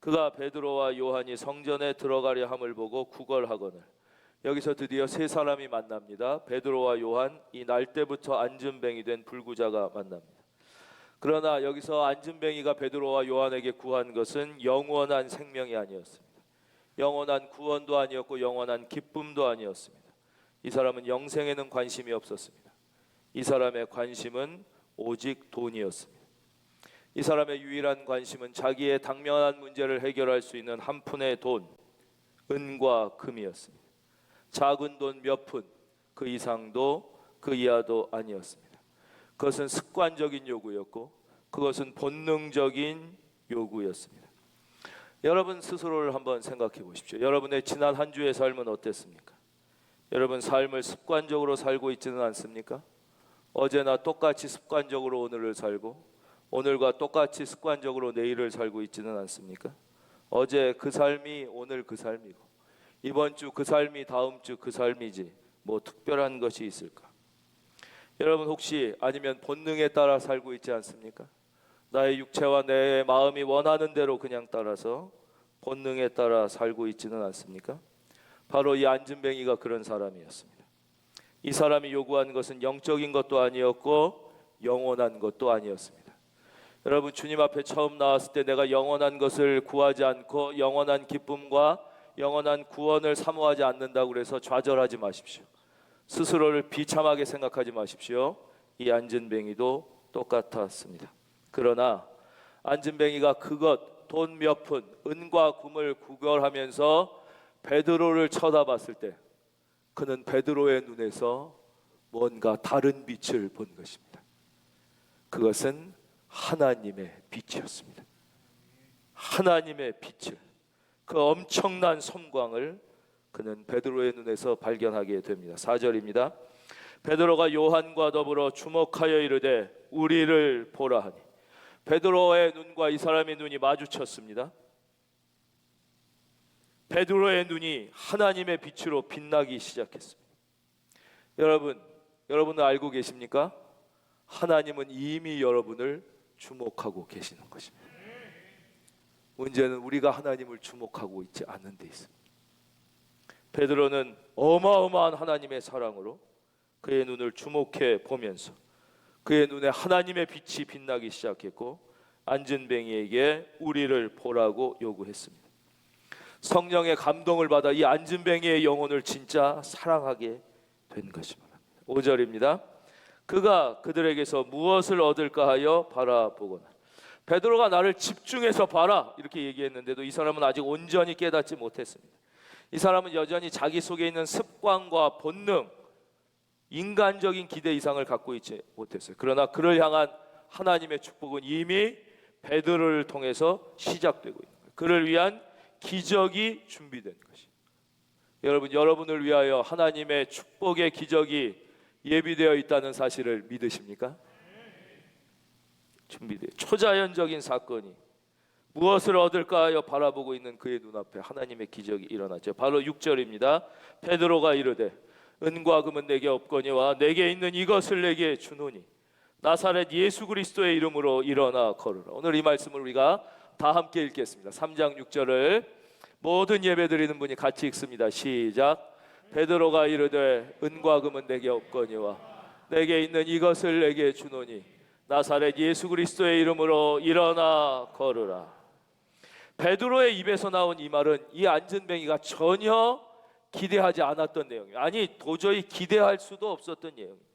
그가 베드로와 요한이 성전에 들어가려 함을 보고 구걸하거늘. 여기서 드디어 세 사람이 만납니다. 베드로와 요한, 이 날때부터 안진뱅이 된 불구자가 만납니다. 그러나 여기서 안진뱅이가 베드로와 요한에게 구한 것은 영원한 생명이 아니었습니다. 영원한 구원도 아니었고 영원한 기쁨도 아니었습니다. 이 사람은 영생에는 관심이 없었습니다. 이 사람의 관심은 오직 돈이었습니다. 이 사람의 유일한 관심은 자기의 당면한 문제를 해결할 수 있는 한 푼의 돈, 은과 금이었습니다. 작은 돈 몇 푼, 그 이상도 그 이하도 아니었습니다. 그것은 습관적인 요구였고 그것은 본능적인 요구였습니다. 여러분 스스로를 한번 생각해 보십시오. 여러분의 지난 한 주의 삶은 어땠습니까? 여러분 삶을 습관적으로 살고 있지는 않습니까? 어제나 똑같이 습관적으로 오늘을 살고 오늘과 똑같이 습관적으로 내일을 살고 있지는 않습니까? 어제 그 삶이 오늘 그 삶이고 이번 주 그 삶이 다음 주 그 삶이지 뭐 특별한 것이 있을까? 여러분 혹시 아니면 본능에 따라 살고 있지 않습니까? 나의 육체와 내 마음이 원하는 대로 그냥 따라서 본능에 따라 살고 있지는 않습니까? 바로 이 안진뱅이가 그런 사람이었습니다. 이 사람이 요구한 것은 영적인 것도 아니었고 영원한 것도 아니었습니다. 여러분 주님 앞에 처음 나왔을 때 내가 영원한 것을 구하지 않고 영원한 기쁨과 영원한 구원을 사모하지 않는다고 해서 좌절하지 마십시오. 스스로를 비참하게 생각하지 마십시오. 이 안진뱅이도 똑같았습니다. 그러나 안진뱅이가 그것 돈 몇 푼 은과 금을 구걸하면서 베드로를 쳐다봤을 때 그는 베드로의 눈에서 뭔가 다른 빛을 본 것입니다. 그것은 하나님의 빛이었습니다. 하나님의 빛을, 그 엄청난 섬광을 그는 베드로의 눈에서 발견하게 됩니다. 4절입니다. 베드로가 요한과 더불어 주목하여 이르되 우리를 보라 하니. 베드로의 눈과 이 사람의 눈이 마주쳤습니다. 베드로의 눈이 하나님의 빛으로 빛나기 시작했습니다. 여러분은 알고 계십니까? 하나님은 이미 여러분을 주목하고 계시는 것입니다. 문제는 우리가 하나님을 주목하고 있지 않는 데 있습니다. 베드로는 어마어마한 하나님의 사랑으로 그의 눈을 주목해 보면서 그의 눈에 하나님의 빛이 빛나기 시작했고 안진뱅이에게 우리를 보라고 요구했습니다. 성령의 감동을 받아 이 안진뱅이의 영혼을 진짜 사랑하게 된 것입니다. 5절입니다. 그가 그들에게서 무엇을 얻을까 하여 바라보거나. 베드로가 나를 집중해서 봐라 이렇게 얘기했는데도 이 사람은 아직 온전히 깨닫지 못했습니다. 이 사람은 여전히 자기 속에 있는 습관과 본능, 인간적인 기대 이상을 갖고 있지 못했어요. 그러나 그를 향한 하나님의 축복은 이미 베드로를 통해서 시작되고 있는 거예요. 그를 위한 기적이 준비된 것이. 여러분을 위하여 하나님의 축복의 기적이 예비되어 있다는 사실을 믿으십니까? 준비되어 초자연적인 사건이 무엇을 얻을까 하여 바라보고 있는 그의 눈앞에 하나님의 기적이 일어났죠. 바로 6절입니다. 베드로가 이르되 은과 금은 내게 없거니와 내게 있는 이것을 내게 주노니 나사렛 예수 그리스도의 이름으로 일어나 걸으라. 오늘 이 말씀을 우리가 다 함께 읽겠습니다. 3장 6절을 모든 예배 드리는 분이 같이 읽습니다. 시작. 베드로가 이르되 은과 금은 내게 없거니와 내게 있는 이것을 내게 주노니 나사렛 예수 그리스도의 이름으로 일어나 걸으라. 베드로의 입에서 나온 이 말은 이 안진뱅이가 전혀 기대하지 않았던 내용이에요. 아니 도저히 기대할 수도 없었던 내용입니다.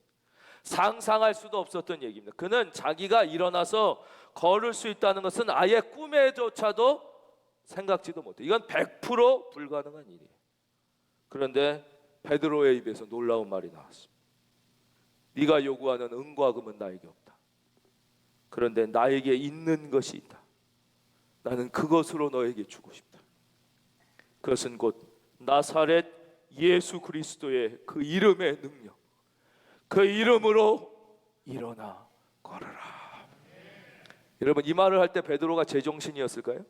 상상할 수도 없었던 얘기입니다. 그는 자기가 일어나서 걸을 수 있다는 것은 아예 꿈에조차도 생각지도 못해. 이건 100% 불가능한 일이에요. 그런데 베드로의 입에서 놀라운 말이 나왔습니다. 네가 요구하는 은과 금은 나에게 없다. 그런데 나에게 있는 것이 있다. 나는 그것으로 너에게 주고 싶다. 그것은 곧 나사렛 예수 그리스도의 그 이름의 능력, 그 이름으로 일어나 걸어라. 여러분 이 말을 할 때 베드로가 제정신이었을까요?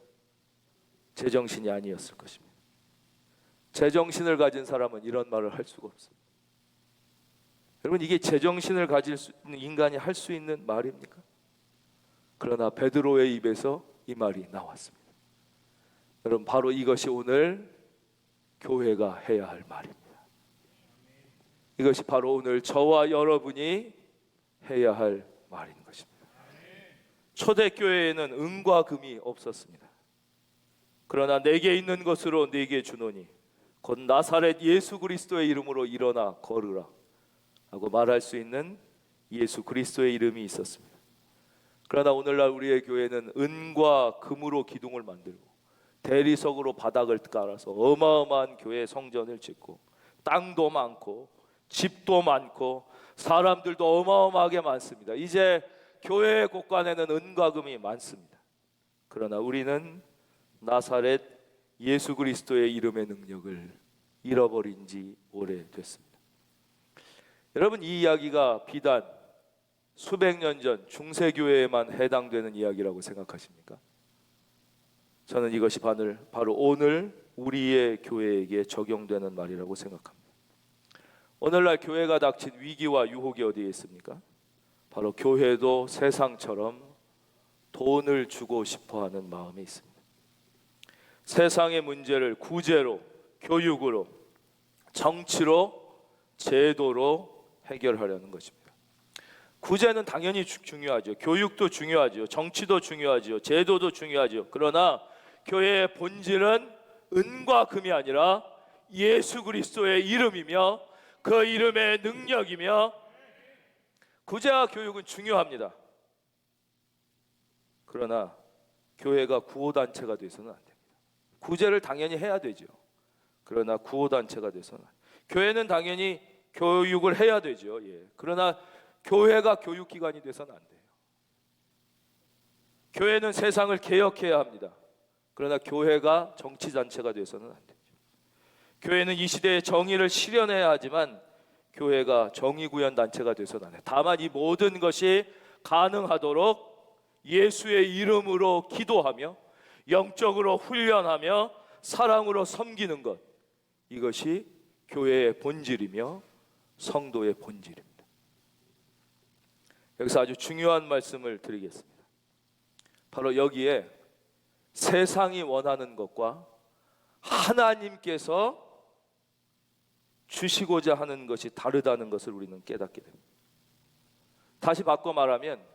제정신이 아니었을 것입니다. 제정신을 가진 사람은 이런 말을 할 수가 없습니다. 여러분 이게 제정신을 가질 수 있는 인간이 할 수 있는 말입니까? 그러나 베드로의 입에서 이 말이 나왔습니다. 여러분, 바로 이것이 오늘 교회가 해야 할 말입니다. 이것이 바로 오늘 저와 여러분이 해야 할 말인 것입니다. 초대교회에는 은과 금이 없었습니다. 그러나 내게 있는 것으로 네게 주노니 곧 나사렛 예수 그리스도의 이름으로 일어나 걸으라 라고 말할 수 있는 예수 그리스도의 이름이 있었습니다. 그러나 오늘날 우리의 교회는 은과 금으로 기둥을 만들고 대리석으로 바닥을 깔아서 어마어마한 교회 성전을 짓고 땅도 많고 집도 많고 사람들도 어마어마하게 많습니다. 이제 교회 곳간에는 은과 금이 많습니다. 그러나 우리는 나사렛 예수 그리스도의 이름의 능력을 잃어버린 지 오래됐습니다. 여러분, 이 이야기가 비단 수백 년 전 중세교회에만 해당되는 이야기라고 생각하십니까? 저는 이것이 바로 오늘 우리의 교회에게 적용되는 말이라고 생각합니다. 오늘날 교회가 닥친 위기와 유혹이 어디에 있습니까? 바로 교회도 세상처럼 돈을 주고 싶어하는 마음이 있습니다. 세상의 문제를 구제로, 교육으로, 정치로, 제도로 해결하려는 것입니다. 구제는 당연히 중요하죠. 교육도 중요하죠. 정치도 중요하죠. 제도도 중요하죠. 그러나 교회의 본질은 은과 금이 아니라 예수 그리스도의 이름이며 그 이름의 능력이며, 구제와 교육은 중요합니다. 그러나 교회가 구호단체가 돼서는 안 됩니다. 구제를 당연히 해야 되죠. 그러나 구호단체가 돼서는 교회는 당연히 교육을 해야 되죠. 그러나 교회가 교육기관이 돼서는 안 돼요. 교회는 세상을 개혁해야 합니다. 그러나 교회가 정치단체가 돼서는 안 되죠. 교회는 이 시대의 정의를 실현해야 하지만 교회가 정의구현단체가 돼서는 안 돼요. 다만 이 모든 것이 가능하도록 예수의 이름으로 기도하며 영적으로 훈련하며 사랑으로 섬기는 것, 이것이 교회의 본질이며 성도의 본질입니다. 여기서 아주 중요한 말씀을 드리겠습니다. 바로 여기에 세상이 원하는 것과 하나님께서 주시고자 하는 것이 다르다는 것을 우리는 깨닫게 됩니다. 다시 바꿔 말하면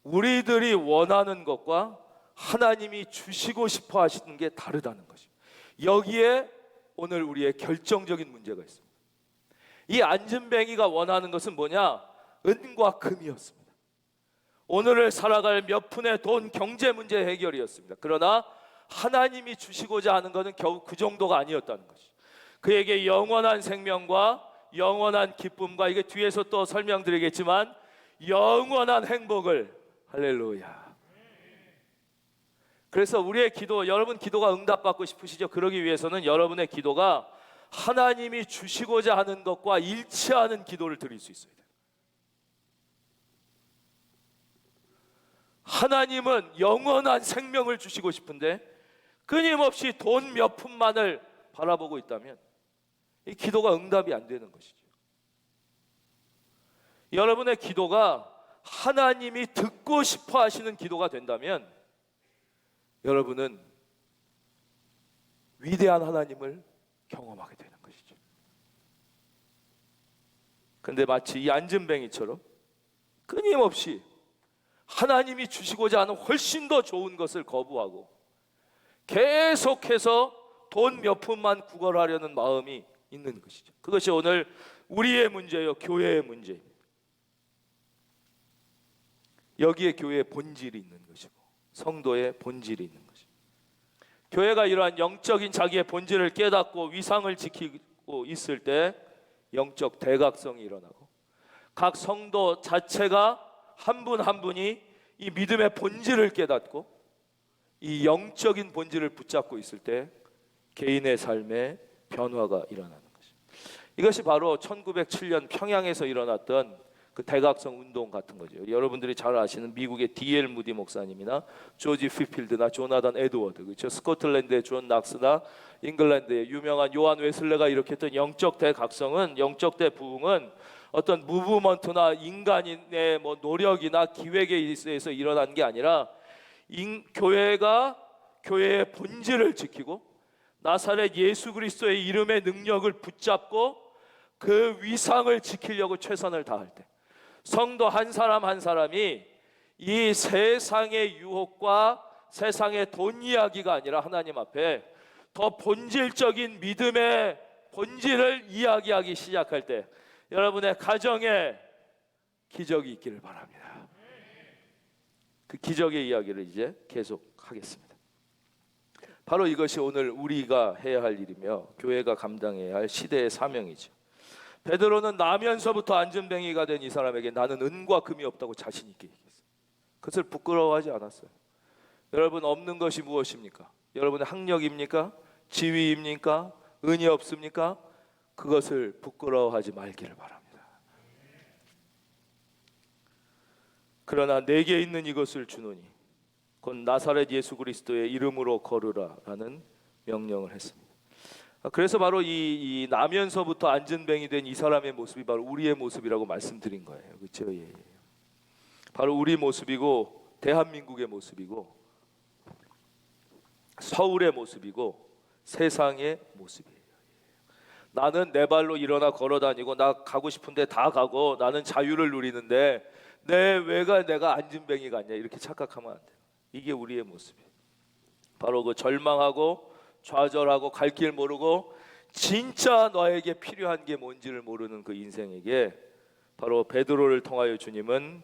우리들이 원하는 것과 하나님이 주시고 싶어 하시는 게 다르다는 것입니다. 여기에 오늘 우리의 결정적인 문제가 있습니다. 이 안진뱅이가 원하는 것은 뭐냐? 은과 금이었습니다. 오늘을 살아갈 몇 푼의 돈, 경제 문제 해결이었습니다. 그러나 하나님이 주시고자 하는 것은 겨우 그 정도가 아니었다는 것이죠. 그에게 영원한 생명과 영원한 기쁨과, 이게 뒤에서 또 설명드리겠지만 영원한 행복을, 할렐루야. 그래서 우리의 기도, 여러분 기도가 응답받고 싶으시죠? 그러기 위해서는 여러분의 기도가 하나님이 주시고자 하는 것과 일치하는 기도를 드릴 수 있어야 돼요. 하나님은 영원한 생명을 주시고 싶은데 끊임없이 돈 몇 푼만을 바라보고 있다면 이 기도가 응답이 안 되는 것이죠. 여러분의 기도가 하나님이 듣고 싶어 하시는 기도가 된다면 여러분은 위대한 하나님을 경험하게 되는 것이죠. 근데 마치 이 안진뱅이처럼 끊임없이 하나님이 주시고자 하는 훨씬 더 좋은 것을 거부하고 계속해서 돈 몇 푼만 구걸하려는 마음이 있는 것이죠. 그것이 오늘 우리의 문제요, 교회의 문제입니다. 여기에 교회의 본질이 있는 것이고 성도의 본질이 있는 것입니다. 교회가 이러한 영적인 자기의 본질을 깨닫고 위상을 지키고 있을 때 영적 대각성이 일어나고 각 성도 자체가 한 분 한 분이 이 믿음의 본질을 깨닫고 이 영적인 본질을 붙잡고 있을 때 개인의 삶에 변화가 일어나는 것입니다. 이것이 바로 1907년 평양에서 일어났던 그 대각성 운동 같은 거죠. 여러분들이 잘 아시는 미국의 D.L. 무디 목사님이나 조지 휘필드나 조나단 에드워드, 그렇죠? 스코틀랜드의 존 낙스나 잉글랜드의 유명한 요한 웨슬레가 일으켰던 영적 대각성은, 영적 대부흥은 어떤 무브먼트나 인간인의 노력이나 기획에 의해서 일어난 게 아니라 교회가 교회의 본질을 지키고 나사렛 예수 그리스도의 이름의 능력을 붙잡고 그 위상을 지키려고 최선을 다할 때, 성도 한 사람 한 사람이 이 세상의 유혹과 세상의 돈 이야기가 아니라 하나님 앞에 더 본질적인 믿음의 본질을 이야기하기 시작할 때 여러분의 가정에 기적이 있기를 바랍니다. 그 기적의 이야기를 이제 계속 하겠습니다. 바로 이것이 오늘 우리가 해야 할 일이며 교회가 감당해야 할 시대의 사명이죠. 베드로는 나면서부터 안전뱅이가 된 이 사람에게 나는 은과 금이 없다고 자신 있게 얘기했어요. 그것을 부끄러워하지 않았어요. 여러분, 없는 것이 무엇입니까? 여러분의 학력입니까? 지위입니까? 은이 없습니까? 그것을 부끄러워하지 말기를 바랍니다. 그러나 내게 있는 이것을 주노니 곧 나사렛 예수 그리스도의 이름으로 걸으라라는 명령을 했습니다. 그래서 바로 이 나면서부터 안전뱅이 된 이 사람의 모습이 바로 우리의 모습이라고 말씀드린 거예요. 그렇죠? 예. 바로 우리 모습이고 대한민국의 모습이고 서울의 모습이고 세상의 모습이에요. 나는 내 발로 일어나 걸어다니고 나 가고 싶은데 다 가고 나는 자유를 누리는데 왜가 내가 안전뱅이 같냐 이렇게 착각하면 안 돼요. 이게 우리의 모습이에요. 바로 그 절망하고 좌절하고 갈 길 모르고 진짜 너에게 필요한 게 뭔지를 모르는 그 인생에게 바로 베드로를 통하여 주님은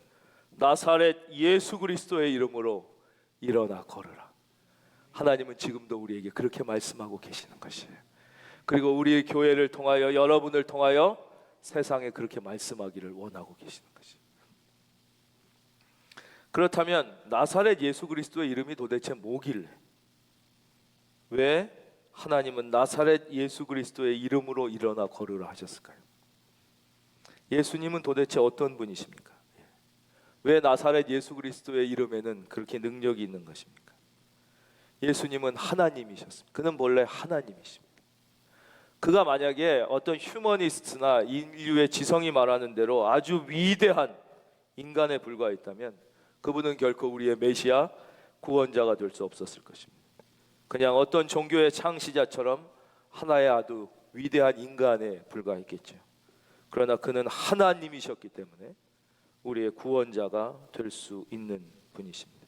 나사렛 예수 그리스도의 이름으로 일어나 걸으라. 하나님은 지금도 우리에게 그렇게 말씀하고 계시는 것이에요. 그리고 우리 교회를 통하여 여러분을 통하여 세상에 그렇게 말씀하기를 원하고 계시는 것이에요. 그렇다면 나사렛 예수 그리스도의 이름이 도대체 뭐길래 왜 하나님은 나사렛 예수 그리스도의 이름으로 일어나 걸으라 하셨을까요? 예수님은 도대체 어떤 분이십니까? 왜 나사렛 예수 그리스도의 이름에는 그렇게 능력이 있는 것입니까? 예수님은 하나님이셨습니다. 그는 본래 하나님이십니다. 그가 만약에 어떤 휴머니스트나 인류의 지성이 말하는 대로 아주 위대한 인간에 불과했다면 그분은 결코 우리의 메시아 구원자가 될 수 없었을 것입니다. 그냥 어떤 종교의 창시자처럼 하나의 아주 위대한 인간에 불과했겠죠. 그러나 그는 하나님이셨기 때문에 우리의 구원자가 될 수 있는 분이십니다.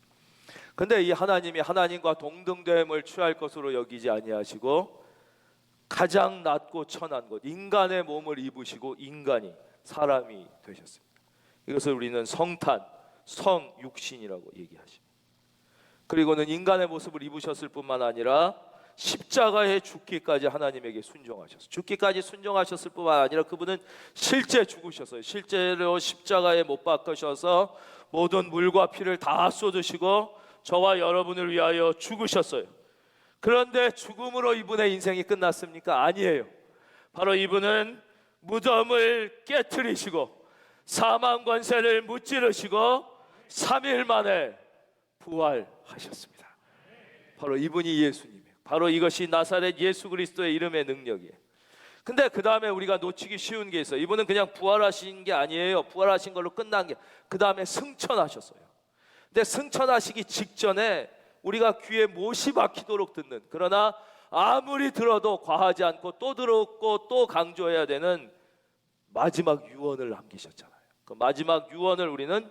그런데 이 하나님이 하나님과 동등됨을 취할 것으로 여기지 아니하시고 가장 낮고 천한 것 인간의 몸을 입으시고 인간이 사람이 되셨습니다. 이것을 우리는 성탄, 성육신이라고 얘기하십니다. 그리고는 인간의 모습을 입으셨을 뿐만 아니라 십자가에 죽기까지 하나님에게 순종하셨어요. 죽기까지 순종하셨을 뿐만 아니라 그분은 실제 죽으셨어요. 실제로 십자가에 못 박으셔서 모든 물과 피를 다 쏟으시고 저와 여러분을 위하여 죽으셨어요. 그런데 죽음으로 이분의 인생이 끝났습니까? 아니에요. 바로 이분은 무덤을 깨트리시고 사망 권세를 무찌르시고 3일 만에 부활하셨습니다. 바로 이분이 예수님이에요. 바로 이것이 나사렛 예수 그리스도의 이름의 능력이에요. 근데 그 다음에 우리가 놓치기 쉬운 게 있어요. 이분은 그냥 부활하신 게 아니에요. 부활하신 걸로 끝난 게 그 다음에 승천하셨어요. 근데 승천하시기 직전에 우리가 귀에 못이 박히도록 듣는, 그러나 아무리 들어도 과하지 않고 또 들었고 또 강조해야 되는 마지막 유언을 남기셨잖아요. 그 마지막 유언을 우리는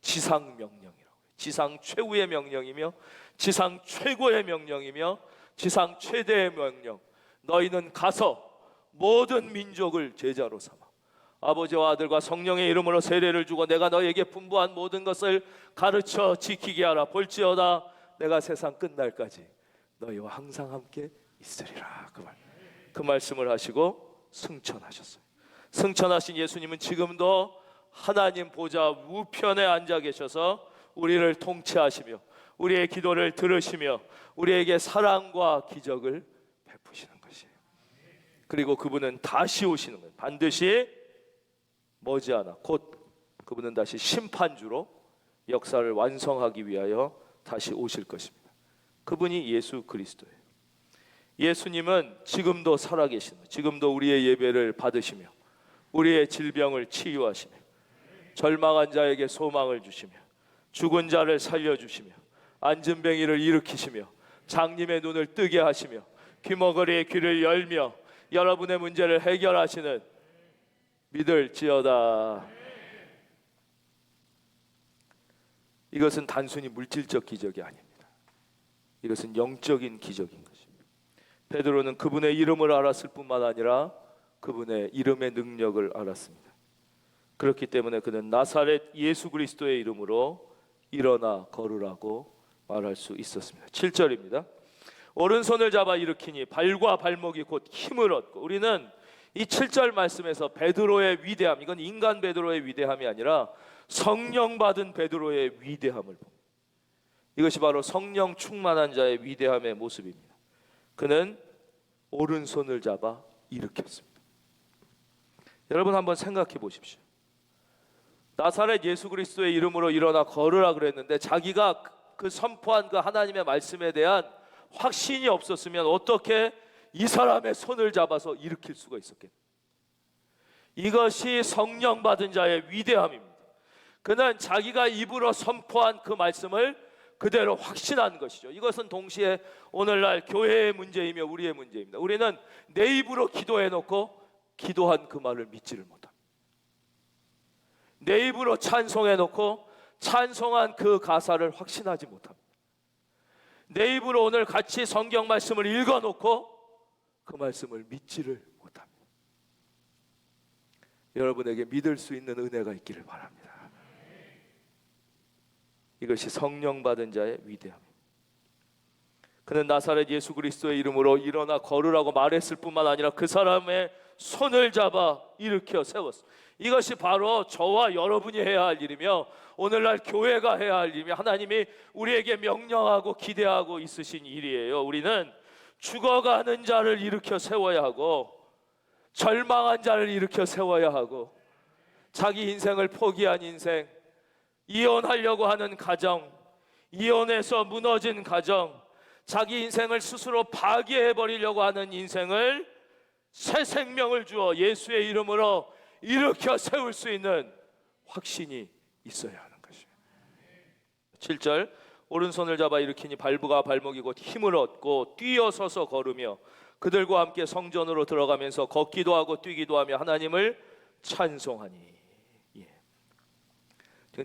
지상 명령이라고 해요. 지상 최후의 명령이며 지상 최고의 명령이며 지상 최대의 명령. 너희는 가서 모든 민족을 제자로 삼아 아버지와 아들과 성령의 이름으로 세례를 주고 내가 너희에게 분부한 모든 것을 가르쳐 지키게 하라. 볼지어다 내가 세상 끝날까지 너희와 항상 함께 있으리라. 그 말씀을 하시고 승천하셨어요. 승천하신 예수님은 지금도 하나님 보좌 우편에 앉아 계셔서 우리를 통치하시며 우리의 기도를 들으시며 우리에게 사랑과 기적을 베푸시는 것이에요. 그리고 그분은 다시 오시는 거예요. 반드시 머지않아 곧 그분은 다시 심판주로 역사를 완성하기 위하여 다시 오실 것입니다. 그분이 예수 그리스도예요. 예수님은 지금도 살아계시며 지금도 우리의 예배를 받으시며 우리의 질병을 치유하시며 절망한 자에게 소망을 주시며 죽은 자를 살려주시며 안진뱅이를 일으키시며 장님의 눈을 뜨게 하시며 귀머거리의 귀를 열며 여러분의 문제를 해결하시는 믿을지어다. 이것은 단순히 물질적 기적이 아닙니다. 이것은 영적인 기적인 것입니다. 베드로는 그분의 이름을 알았을 뿐만 아니라 그분의 이름의 능력을 알았습니다. 그렇기 때문에 그는 나사렛 예수 그리스도의 이름으로 일어나 걸으라고 말할 수 있었습니다. 7절입니다. 오른손을 잡아 일으키니 발과 발목이 곧 힘을 얻고. 우리는 이 7절 말씀에서 베드로의 위대함, 이건 인간 베드로의 위대함이 아니라 성령 받은 베드로의 위대함을 봅니다. 이것이 바로 성령 충만한 자의 위대함의 모습입니다. 그는 오른손을 잡아 일으켰습니다. 여러분 한번 생각해 보십시오. 나사렛 예수 그리스도의 이름으로 일어나 걸으라 그랬는데 자기가 그 선포한 그 하나님의 말씀에 대한 확신이 없었으면 어떻게 이 사람의 손을 잡아서 일으킬 수가 있었겠습니까? 이것이 성령 받은 자의 위대함입니다. 그는 자기가 입으로 선포한 그 말씀을 그대로 확신한 것이죠. 이것은 동시에 오늘날 교회의 문제이며 우리의 문제입니다. 우리는 내 입으로 기도해놓고 기도한 그 말을 믿지를 못합니다. 내 입으로 찬송해놓고 찬송한 그 가사를 확신하지 못합니다. 내 입으로 오늘 같이 성경 말씀을 읽어놓고 그 말씀을 믿지를 못합니다. 여러분에게 믿을 수 있는 은혜가 있기를 바랍니다. 이것이 성령 받은 자의 위대함입니다. 그는 나사렛 예수 그리스도의 이름으로 일어나 걸으라고 말했을 뿐만 아니라 그 사람의 손을 잡아 일으켜 세웠습니다. 이것이 바로 저와 여러분이 해야 할 일이며 오늘날 교회가 해야 할 일이며 하나님이 우리에게 명령하고 기대하고 있으신 일이에요. 우리는 죽어가는 자를 일으켜 세워야 하고 절망한 자를 일으켜 세워야 하고 자기 인생을 포기한 인생, 이혼하려고 하는 가정, 이혼해서 무너진 가정, 자기 인생을 스스로 파괴해버리려고 하는 인생을 새 생명을 주어 예수의 이름으로 일으켜 세울 수 있는 확신이 있어야 하는 것입니다. 7절 오른손을 잡아 일으키니 발부가 발목이 곧 힘을 얻고 뛰어서서 걸으며 그들과 함께 성전으로 들어가면서 걷기도 하고 뛰기도 하며 하나님을 찬송하니.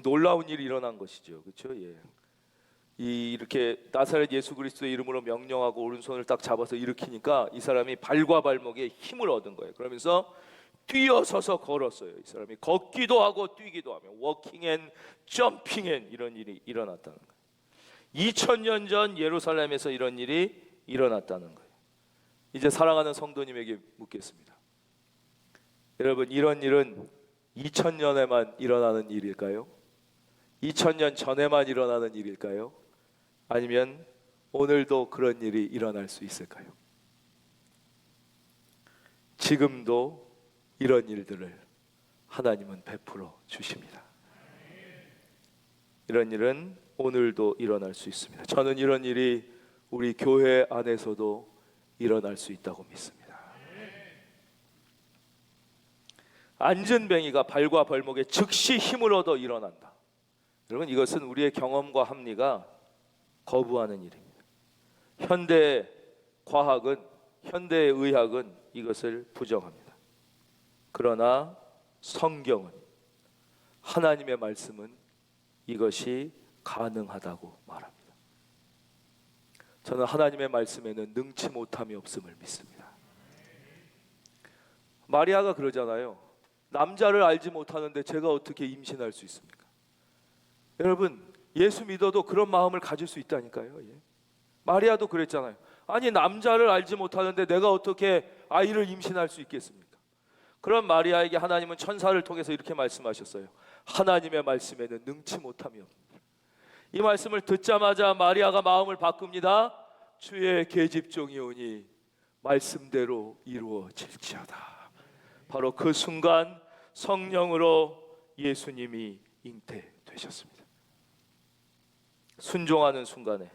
놀라운 일이 일어난 것이죠. 그렇죠? 이렇게 나사렛 예수 그리스도의 이름으로 명령하고 오른손을 딱 잡아서 일으키니까 이 사람이 발과 발목에 힘을 얻은 거예요. 그러면서 뛰어서서 걸었어요. 이 사람이 걷기도 하고 뛰기도 하며 워킹 앤 점핑 앤 이런 일이 일어났다는 거예요. 2000년 전 예루살렘에서 이런 일이 일어났다는 거예요. 이제 사랑하는 성도님에게 묻겠습니다. 여러분, 이런 일은 2000년에만 일어나는 일일까요? 2000년 전에만 일어나는 일일까요? 아니면 오늘도 그런 일이 일어날 수 있을까요? 지금도 이런 일들을 하나님은 베풀어 주십니다. 이런 일은 오늘도 일어날 수 있습니다. 저는 이런 일이 우리 교회 안에서도 일어날 수 있다고 믿습니다. 앉은 뱅이가 발과 발목에 즉시 힘을 얻어 일어난다. 여러분, 이것은 우리의 경험과 합리가 거부하는 일입니다. 현대 과학은, 현대 의학은 이것을 부정합니다. 그러나 성경은, 하나님의 말씀은 이것이 가능하다고 말합니다. 저는 하나님의 말씀에는 능치 못함이 없음을 믿습니다. 마리아가 그러잖아요. 남자를 알지 못하는데 제가 어떻게 임신할 수 있습니까? 여러분, 예수 믿어도 그런 마음을 가질 수 있다니까요. 마리아도 그랬잖아요. 아니, 남자를 알지 못하는데 내가 어떻게 아이를 임신할 수 있겠습니까? 그런 마리아에게 하나님은 천사를 통해서 이렇게 말씀하셨어요. 하나님의 말씀에는 능치 못함이 없습니다. 이 말씀을 듣자마자 마리아가 마음을 바꿉니다. 주의 계집종이 오니 말씀대로 이루어질지어다. 바로 그 순간 성령으로 예수님이 잉태되셨습니다. 순종하는 순간에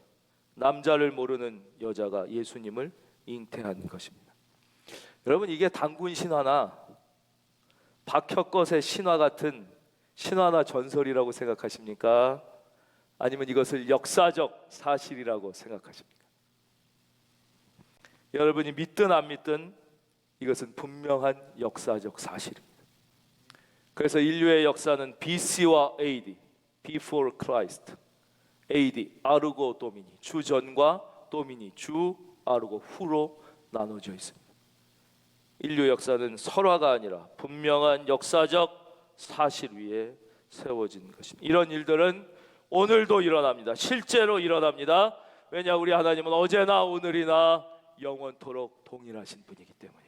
남자를 모르는 여자가 예수님을 잉태한 것입니다. 여러분, 이게 단군 신화나 박혁것의 신화 같은 신화나 전설이라고 생각하십니까? 아니면 이것을 역사적 사실이라고 생각하십니까? 여러분이 믿든 안 믿든 이것은 분명한 역사적 사실입니다. 그래서 인류의 역사는 BC와 AD, Before Christ, AD, 아르고 도미니, 주 전과 도미니, 주 아르고 후로 나눠져 있습니다. 인류 역사는 설화가 아니라 분명한 역사적 사실 위에 세워진 것입니다. 이런 일들은 오늘도 일어납니다. 실제로 일어납니다. 왜냐, 우리 하나님은 어제나 오늘이나 영원토록 동일하신 분이기 때문입니다.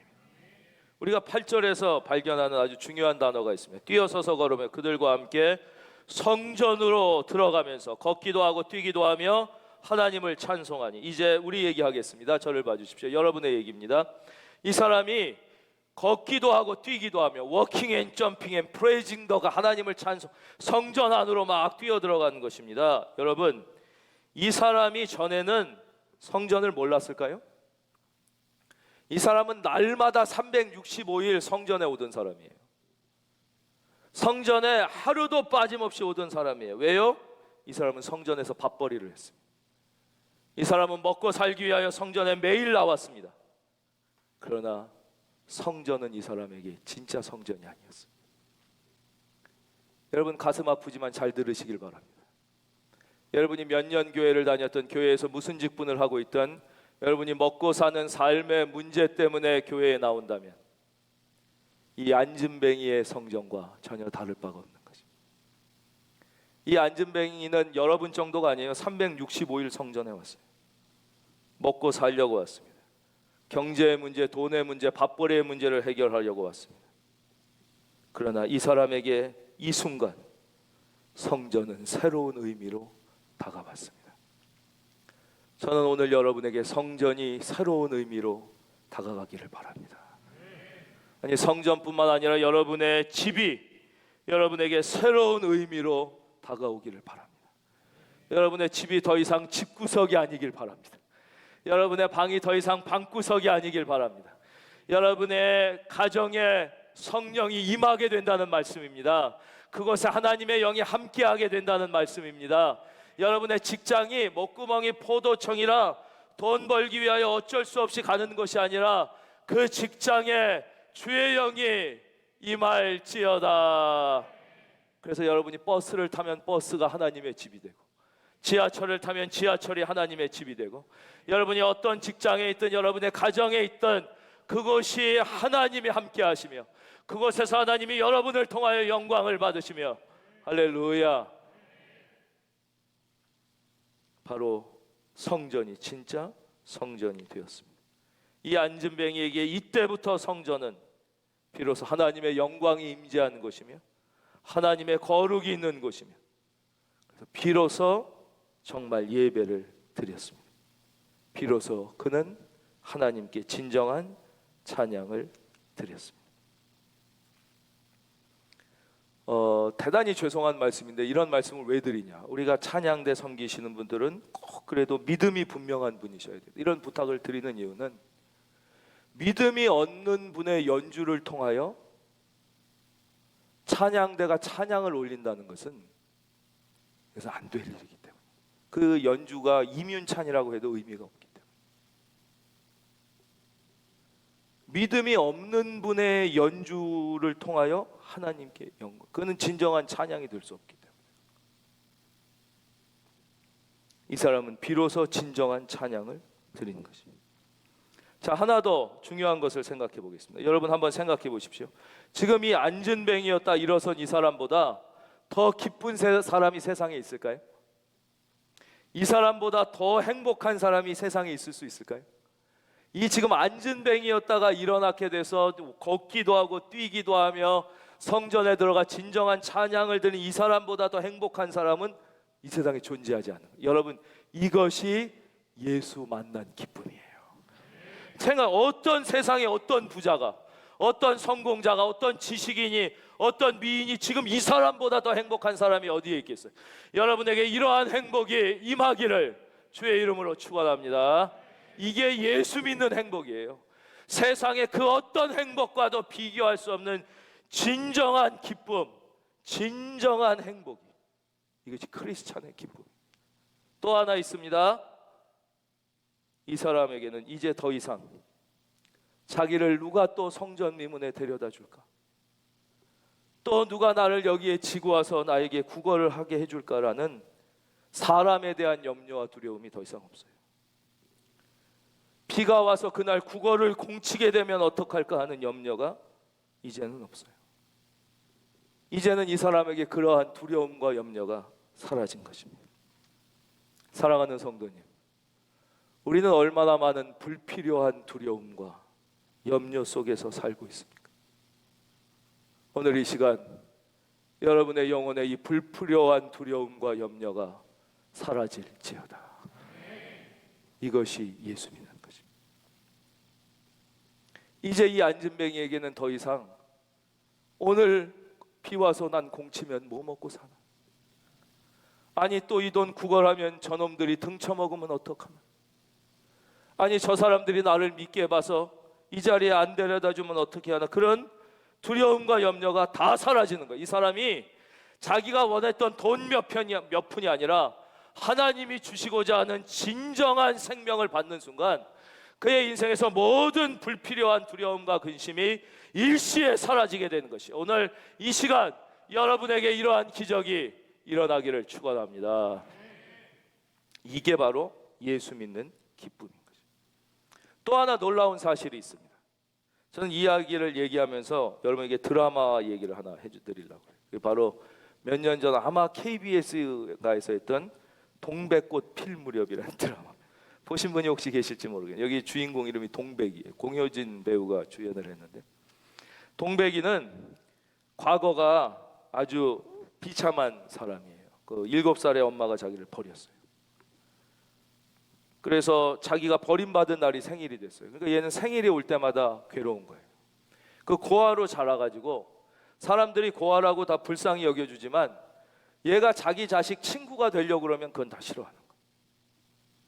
우리가 8절에서 발견하는 아주 중요한 단어가 있습니다. 뛰어서서 걸으며 그들과 함께 성전으로 들어가면서 걷기도 하고 뛰기도 하며 하나님을 찬송하니. 이제 우리 얘기하겠습니다. 저를 봐주십시오. 여러분의 얘기입니다. 이 사람이 걷기도 하고 뛰기도 하며 워킹 앤 점핑 앤 프레이징 더가 하나님을 찬송, 성전 안으로 막 뛰어 들어가는 것입니다. 여러분, 이 사람이 전에는 성전을 몰랐을까요? 이 사람은 날마다 365일 성전에 오던 사람이에요. 성전에 하루도 빠짐없이 오던 사람이에요. 왜요? 이 사람은 성전에서 밥벌이를 했습니다. 이 사람은 먹고 살기 위하여 성전에 매일 나왔습니다. 그러나 성전은 이 사람에게 진짜 성전이 아니었어요. 여러분, 가슴 아프지만 잘 들으시길 바랍니다. 여러분이 몇 년 교회를 다녔던, 교회에서 무슨 직분을 하고 있던, 여러분이 먹고 사는 삶의 문제 때문에 교회에 나온다면 이 안진뱅이의 성전과 전혀 다를 바가 없는 것입니다. 이 안진뱅이는 여러분 정도가 아니에요. 365일 성전에 왔어요. 먹고 살려고 왔습니다. 경제의 문제, 돈의 문제, 밥벌이의 문제를 해결하려고 왔습니다. 그러나 이 사람에게 이 순간 성전은 새로운 의미로 다가왔습니다. 저는 오늘 여러분에게 성전이 새로운 의미로 다가가기를 바랍니다. 아니, 성전뿐만 아니라 여러분의 집이 여러분에게 새로운 의미로 다가오기를 바랍니다. 여러분의 집이 더 이상 집구석이 아니길 바랍니다. 여러분의 방이 더 이상 방구석이 아니길 바랍니다. 여러분의 가정에 성령이 임하게 된다는 말씀입니다. 그곳에 하나님의 영이 함께하게 된다는 말씀입니다. 여러분의 직장이 목구멍이 포도청이라 돈 벌기 위하여 어쩔 수 없이 가는 것이 아니라 그 직장에 주의 영이 임할지어다. 그래서 여러분이 버스를 타면 버스가 하나님의 집이 되고, 지하철을 타면 지하철이 하나님의 집이 되고, 여러분이 어떤 직장에 있든 여러분의 가정에 있든 그곳이 하나님이 함께 하시며 그곳에서 하나님이 여러분을 통하여 영광을 받으시며, 할렐루야. 바로 성전이 진짜 성전이 되었습니다. 이 안진뱅이에게 이때부터 성전은 비로소 하나님의 영광이 임재하는 곳이며 하나님의 거룩이 있는 곳이며, 그래서 비로소 정말 예배를 드렸습니다. 비로소 그는 하나님께 진정한 찬양을 드렸습니다. 대단히 죄송한 말씀인데 이런 말씀을 왜 드리냐, 우리가 찬양대 섬기시는 분들은 꼭 그래도 믿음이 분명한 분이셔야 돼요. 이런 부탁을 드리는 이유는 믿음이 없는 분의 연주를 통하여 찬양대가 찬양을 올린다는 것은 그래서 안 될 일이기 때문에, 그 연주가 이뮨찬이라고 해도 의미가 없기 때문에, 믿음이 없는 분의 연주를 통하여 하나님께 영광, 그는 진정한 찬양이 될 수 없기 때문에 이 사람은 비로소 진정한 찬양을 드리는 것입니다. 자, 하나 더 중요한 것을 생각해 보겠습니다. 여러분 한번 생각해 보십시오. 지금 이 안진뱅이였다 일어선 이 사람보다 더 기쁜 사람이 세상에 있을까요? 이 사람보다 더 행복한 사람이 세상에 있을 수 있을까요? 이 지금 안진뱅이였다가 일어나게 돼서 걷기도 하고 뛰기도 하며 성전에 들어가 진정한 찬양을 드리는 이 사람보다 더 행복한 사람은 이 세상에 존재하지 않는 거예요. 여러분, 이것이 예수 만난 기쁨이에요. 생각, 어떤 세상에 어떤 부자가, 어떤 성공자가, 어떤 지식인이, 어떤 미인이 지금 이 사람보다 더 행복한 사람이 어디에 있겠어요? 여러분에게 이러한 행복이 임하기를 주의 이름으로 축원합니다. 이게 예수 믿는 행복이에요. 세상의 그 어떤 행복과도 비교할 수 없는 진정한 기쁨, 진정한 행복, 이것이 크리스찬의 기쁨. 또 하나 있습니다. 이 사람에게는 이제 더 이상 자기를 누가 또 성전 미문에 데려다 줄까? 또 누가 나를 여기에 지고 와서 나에게 구걸을 하게 해줄까라는 사람에 대한 염려와 두려움이 더 이상 없어요. 비가 와서 그날 구걸을 공치게 되면 어떡할까 하는 염려가 이제는 없어요. 이제는 이 사람에게 그러한 두려움과 염려가 사라진 것입니다. 사랑하는 성도님, 우리는 얼마나 많은 불필요한 두려움과 염려 속에서 살고 있습니까? 오늘 이 시간 여러분의 영혼에 이 불필요한 두려움과 염려가 사라질지어다. 이것이 예수 믿는 것입니다. 이제 이 안진뱅이에게는 더 이상 오늘 비 와서 난 공치면 뭐 먹고 사나? 아니 또 이 돈 구걸하면 저놈들이 등쳐먹으면 어떡하나? 아니 저 사람들이 나를 믿게 봐서 이 자리에 안 데려다 주면 어떻게 하나? 그런 두려움과 염려가 다 사라지는 거예요. 이 사람이 자기가 원했던 돈 몇 푼이 아니라 하나님이 주시고자 하는 진정한 생명을 받는 순간 그의 인생에서 모든 불필요한 두려움과 근심이 일시에 사라지게 되는 것이 오늘 이 시간 여러분에게 이러한 기적이 일어나기를 축원합니다. 이게 바로 예수 믿는 기쁨인 거죠. 또 하나 놀라운 사실이 있습니다. 저는 이 이야기를 얘기하면서 여러분에게 드라마 얘기를 하나 해드리려고 해요. 바로 몇 년 전 아마 KBS가에서 했던 동백꽃 필 무렵이라는 드라마. 보신 분이 혹시 계실지 모르겠네요. 여기 주인공 이름이 동백이에요. 공효진 배우가 주연을 했는데, 동백이는 과거가 아주 비참한 사람이에요. 그 7살의 엄마가 자기를 버렸어요. 그래서 자기가 버림받은 날이 생일이 됐어요. 그러니까 얘는 생일이 올 때마다 괴로운 거예요. 그 고아로 자라가지고 사람들이 고아라고 다 불쌍히 여겨주지만 얘가 자기 자식 친구가 되려고 그러면 그건 다 싫어하는 거예요.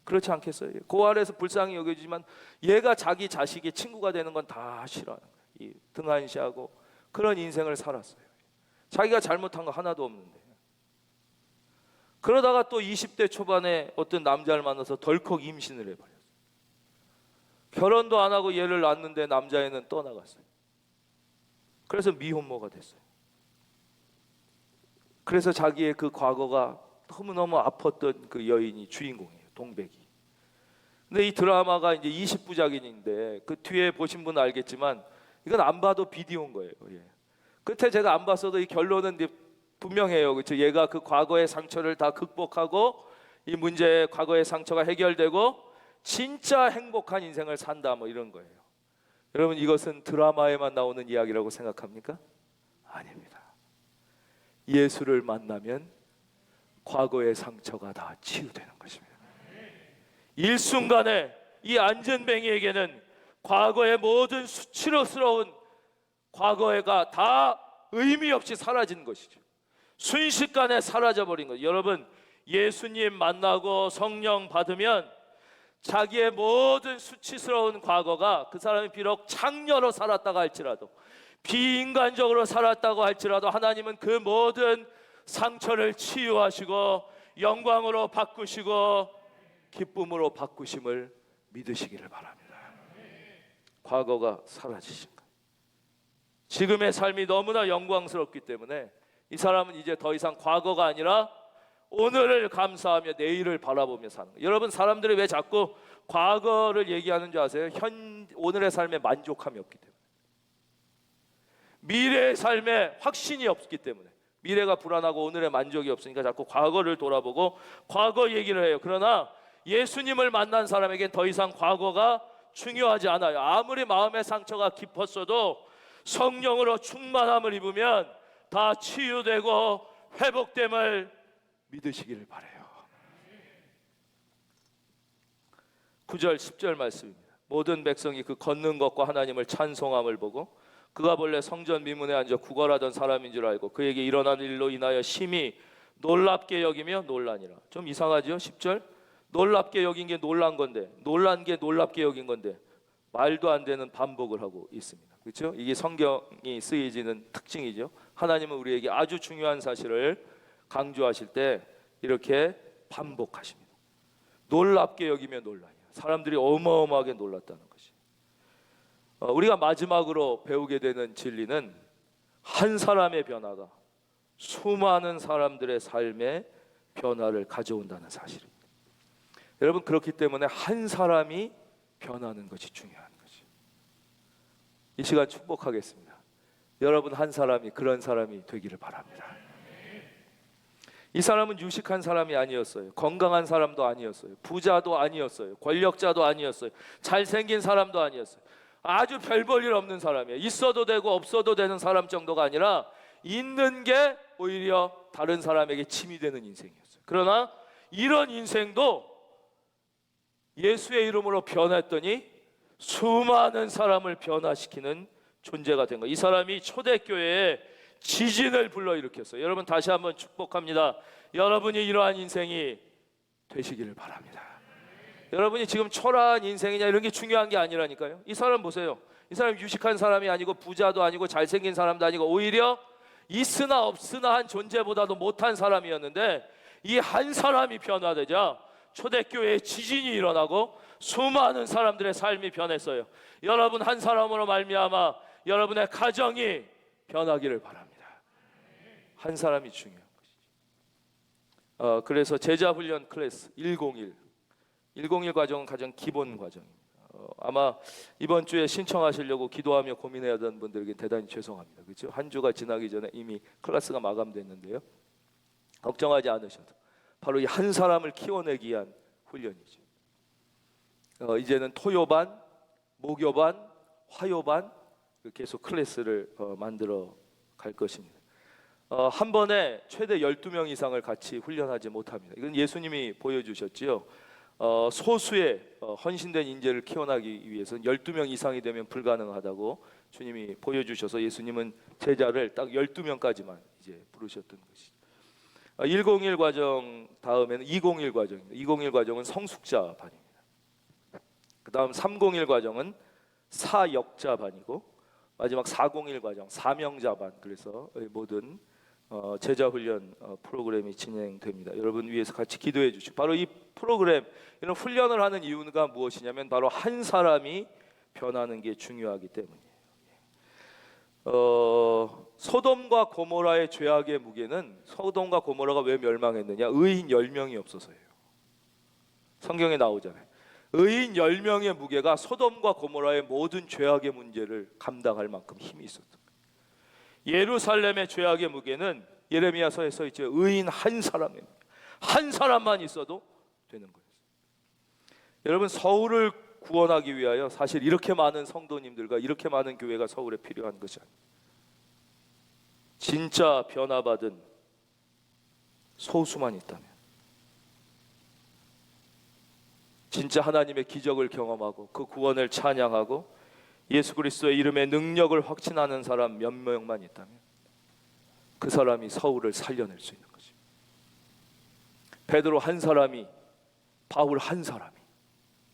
그렇지 않겠어요? 고아에서 불쌍히 여겨주지만 얘가 자기 자식의 친구가 되는 건 다 싫어하는 거예요. 이 등한시하고 그런 인생을 살았어요. 자기가 잘못한 거 하나도 없는데. 그러다가 또 20대 초반에 어떤 남자를 만나서 덜컥 임신을 해버렸어요. 결혼도 안 하고 얘를 낳았는데 남자애는 떠나갔어요. 그래서 미혼모가 됐어요. 그래서 자기의 그 과거가 너무너무 아팠던 그 여인이 주인공이에요. 동백이. 근데 이 드라마가 이제 20부작인데 그 뒤에 보신 분은 알겠지만 이건 안 봐도 비디오인 거예요. 예. 끝에 제가 안 봤어도 이 결론은 분명해요. 그렇죠? 얘가 그 과거의 상처를 다 극복하고 이 문제의 과거의 상처가 해결되고 진짜 행복한 인생을 산다 뭐 이런 거예요. 여러분 이것은 드라마에만 나오는 이야기라고 생각합니까? 아닙니다. 예수를 만나면 과거의 상처가 다 치유되는 것입니다. 일순간에 이 안전뱅이에게는 과거의 모든 수치스러운 과거가 다 의미 없이 사라진 것이죠. 순식간에 사라져버린 거죠. 여러분 예수님 만나고 성령 받으면 자기의 모든 수치스러운 과거가 그 사람이 비록 창녀로 살았다고 할지라도 비인간적으로 살았다고 할지라도 하나님은 그 모든 상처를 치유하시고 영광으로 바꾸시고 기쁨으로 바꾸심을 믿으시기를 바랍니다. 과거가 사라지신 것. 지금의 삶이 너무나 영광스럽기 때문에 이 사람은 이제 더 이상 과거가 아니라 오늘을 감사하며 내일을 바라보며 사는 거예요. 여러분 사람들이 왜 자꾸 과거를 얘기하는 줄 아세요? 오늘의 삶에 만족함이 없기 때문에, 미래의 삶에 확신이 없기 때문에, 미래가 불안하고 오늘의 만족이 없으니까 자꾸 과거를 돌아보고 과거 얘기를 해요. 그러나 예수님을 만난 사람에겐 더 이상 과거가 중요하지 않아요. 아무리 마음의 상처가 깊었어도 성령으로 충만함을 입으면 다 치유되고 회복됨을 믿으시기를 바라요. 9절 10절 말씀입니다. 모든 백성이 그 걷는 것과 하나님을 찬송함을 보고 그가 본래 성전 미문에 앉아 구걸하던 사람인 줄 알고 그에게 일어난 일로 인하여 심히 놀랍게 여기며 놀라니라. 좀 이상하죠? 10절 놀랍게 여긴 게 놀란 건데, 놀란 게 놀랍게 여긴 건데 말도 안 되는 반복을 하고 있습니다. 그렇죠? 이게 성경이 쓰여지는 특징이죠. 하나님은 우리에게 아주 중요한 사실을 강조하실 때 이렇게 반복하십니다. 놀랍게 여기며 놀라니라. 사람들이 어마어마하게 놀랐다는 것이. 우리가 마지막으로 배우게 되는 진리는 한 사람의 변화가 수많은 사람들의 삶에 변화를 가져온다는 사실입니다. 여러분, 그렇기 때문에 한 사람이 변하는 것이 중요한 것이. 이 시간 축복하겠습니다. 여러분 한 사람이 그런 사람이 되기를 바랍니다. 이 사람은 유식한 사람이 아니었어요. 건강한 사람도 아니었어요. 부자도 아니었어요. 권력자도 아니었어요. 잘생긴 사람도 아니었어요. 아주 별 볼 일 없는 사람이에요. 있어도 되고 없어도 되는 사람 정도가 아니라 있는 게 오히려 다른 사람에게 침이 되는 인생이었어요. 그러나 이런 인생도 예수의 이름으로 변했더니 수많은 사람을 변화시키는 존재가 된 거예요. 이 사람이 초대교회에 지진을 불러일으켰어요. 여러분 다시 한번 축복합니다. 여러분이 이러한 인생이 되시기를 바랍니다. 여러분이 지금 초라한 인생이냐 이런 게 중요한 게 아니라니까요. 이 사람 보세요. 이 사람 유식한 사람이 아니고 부자도 아니고 잘생긴 사람도 아니고 오히려 있으나 없으나 한 존재보다도 못한 사람이었는데 이 한 사람이 변화되자 초대교회에 지진이 일어나고 수많은 사람들의 삶이 변했어요. 여러분 한 사람으로 말미암아 여러분의 가정이 변하기를 바랍니다. 한 사람이 중요한 것이죠. 그래서 제자훈련 클래스 101 과정은 가장 기본 과정입니다. 아마 이번 주에 신청하시려고 기도하며 고민해야하던 분들에게 대단히 죄송합니다. 그렇죠? 한 주가 지나기 전에 이미 클래스가 마감됐는데요. 걱정하지 않으셔도 바로 이 한 사람을 키워내기 위한 훈련이죠. 이제는 토요반, 목요반, 화요반 계속 클래스를 만들어 갈 것입니다. 한 번에 최대 12명 이상을 같이 훈련하지 못합니다. 이건 예수님이 보여주셨지요. 소수의 헌신된 인재를 키워나기 위해서는 12명 이상이 되면 불가능하다고 주님이 보여주셔서 예수님은 제자를 딱 12명까지만 이제 부르셨던 것이죠. 101 과정 다음에는 201 과정입니다. 201 과정은 성숙자 반입니다. 그 다음 301 과정은 사역자 반이고 마지막 401 과정 사명자 반. 그래서 모든 제자 훈련 프로그램이 진행됩니다. 여러분 위해서 같이 기도해 주시고, 바로 이 프로그램 이런 훈련을 하는 이유가 무엇이냐면 바로 한 사람이 변하는 게 중요하기 때문이에요. 소돔과 고모라의 죄악의 무게는 소돔과 고모라가 왜 멸망했느냐? 의인 10명이 없어서예요. 성경에 나오잖아요. 의인 10명의 무게가 소돔과 고모라의 모든 죄악의 문제를 감당할 만큼 힘이 있었던 거예요. 예루살렘의 죄악의 무게는 예레미야서에 써 있죠. 의인 한 사람만 있어도 되는 거예요. 여러분 서울을 구원하기 위하여 사실 이렇게 많은 성도님들과 이렇게 많은 교회가 서울에 필요한 것이 아니에요. 진짜 변화받은 소수만 있다면, 진짜 하나님의 기적을 경험하고 그 구원을 찬양하고 예수 그리스도의 이름의 능력을 확신하는 사람 몇 명만 있다면 그 사람이 서울을 살려낼 수 있는 것입니다. 베드로 한 사람이, 바울 한 사람이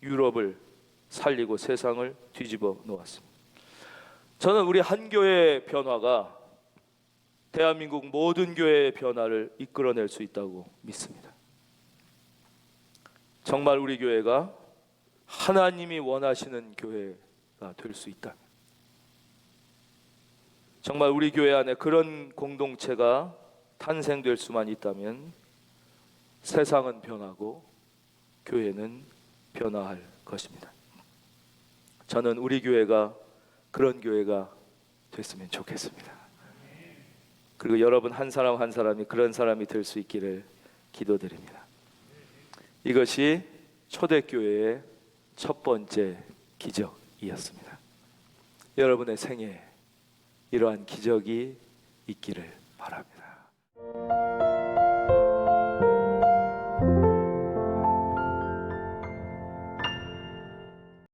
유럽을 살리고 세상을 뒤집어 놓았습니다. 저는 우리 한 교회의 변화가 대한민국 모든 교회의 변화를 이끌어낼 수 있다고 믿습니다. 정말 우리 교회가 하나님이 원하시는 교회가 될 수 있다면, 정말 우리 교회 안에 그런 공동체가 탄생될 수만 있다면 세상은 변하고 교회는 변화할 것입니다. 저는 우리 교회가 그런 교회가 됐으면 좋겠습니다. 그리고 여러분 한 사람 한 사람이 그런 사람이 될 수 있기를 기도드립니다. 이것이 초대교회의 첫 번째 기적이었습니다. 여러분의 생애에 이러한 기적이 있기를 바랍니다.